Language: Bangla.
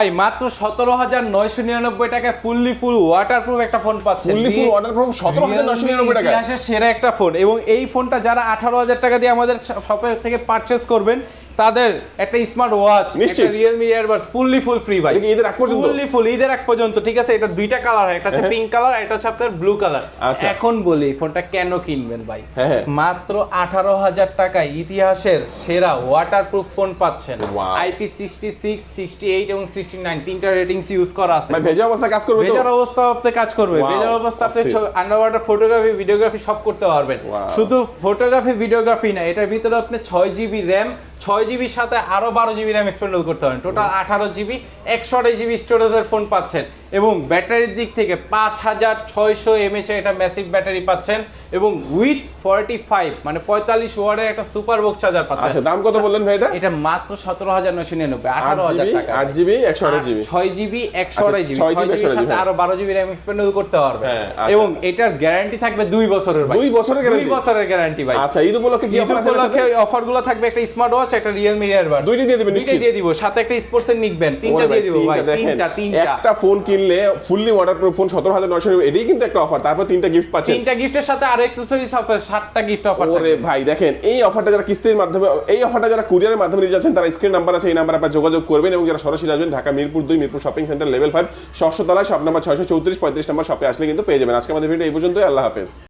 ভাই মাত্র 17,999 টাকায় ফুললি ফুল ওয়াটারপ্রুফ একটা ফোন পাচ্ছেন। ফুললি ফুল ওয়াটারপ্রুফ 17,999 টাকা। ইতিহাসের সেরা একটা ফোন, এবং এই ফোনটা যারা 18,000 টাকা দিয়ে আমাদের শপের থেকে পারচেজ করবেন তাদের একটা স্মার্ট ওয়াচ, নিশ্চিত। একটা Realme Earbuds fully full free ভাই। এটা কি ঈদের আগ পর্যন্ত? ফুললি ফুল ঈদের আগ পর্যন্ত, ঠিক আছে। এটা দুইটা কালার হয়, একটা হচ্ছে পিঙ্ক কালার, একটা হচ্ছে আপনার ব্লু কালার। আচ্ছা। এখন বলি ফোনটা কেন কিনবেন ভাই? হ্যাঁ। মাত্র 18,000 টাকায় ইতিহাসের সেরা ওয়াটারপ্রুফ ফোন পাচ্ছেন। Wow. IP66, 68 এবং 69 তিনটা রেটিংস ইউজ করা আছে। ভাই ভেজা অবস্থায় কাজ করবে তো? ভেজার অবস্থাতে কাজ করবে। Wow, ভেজার অবস্থা আপনি অস্থির। আন্ডারওয়াটার ফটোগ্রাফি, ভিডিওগ্রাফি সব করতে পারবেন। Wow. শুধু ফটোগ্রাফি, ভিডিওগ্রাফি না, এটার ভিতরে আপনি 6GB RAM, 6GBর সাথে আরো 12GB RAM এক্সপেন্ডেবল করতে পারেন। টোটাল 18GB 128GB স্টোরেজের ফোন পাচ্ছেন, এবং ব্যাটারির দিক থেকে 5600 mAh এর একটা ম্যাসিভ ব্যাটারি পাচ্ছেন, এবং উইথ 45 মানে 45 ওয়াটের একটা সুপার বক্স চার্জার পাচ্ছেন। আচ্ছা, দাম কত বললেন ভাই এটা? এটা মাত্র 17,999, 18,000 টাকা। 8GB 128GB 6GB 128GB, 6GB এর সাথে আরো 12GB RAM এক্সপেন্ডেবল করতে পারবে। হ্যাঁ, আচ্ছা। এবং এটার গ্যারান্টি থাকবে 2 বছরের ভাই। 2 বছরের গ্যারান্টি? 2 বছরের গ্যারান্টি ভাই। আচ্ছা, ঈদ উপলক্ষে কি অফার আছে? অফারগুলো থাকবে, একটা স্মার্ট ওয়াচ, একটা Realme Earbuds, দুইটাই দিয়ে দিবেন নিশ্চিত? দুইটাই দিয়ে দিব, সাথে একটা স্পোর্টসের নিকবেন, তিনটা দিয়ে দিব ভাই। তিনটা একটা ফোন কিনলে ফুললি ওয়াটারপ্রুফ ফোন 17,999, এটাই কিন্তু একটা অফার। তারপর তিনটা গিফট পাচ্ছেন। তিনটা গিফটের সাথে আরো অ্যাকসেসরিজ হবে, 7টা গিফট অফার ওরে থাকবে। ভাই দেখেন, এই অফারটা যারা কিস্তির মাধ্যমে, এই অফারটা যারা কুরিয়ারের মাধ্যমে নিতে যাচ্ছেন, তারা স্ক্রিন নাম্বার আছে, এই নাম্বারে আপনারা যোগাযোগ করবেন। এবং যারা সরাসরি আসবেন Dhaka Mirpur 2 Mirpur shopping centre level 5 600 তলায়, শপ নাম্বার 634 35 নম্বর শপে আসলে কিন্তু পেয়ে যাবেন। আজকে আমাদের ভিডিও এই পর্যন্তই। আল্লাহ হাফেজ।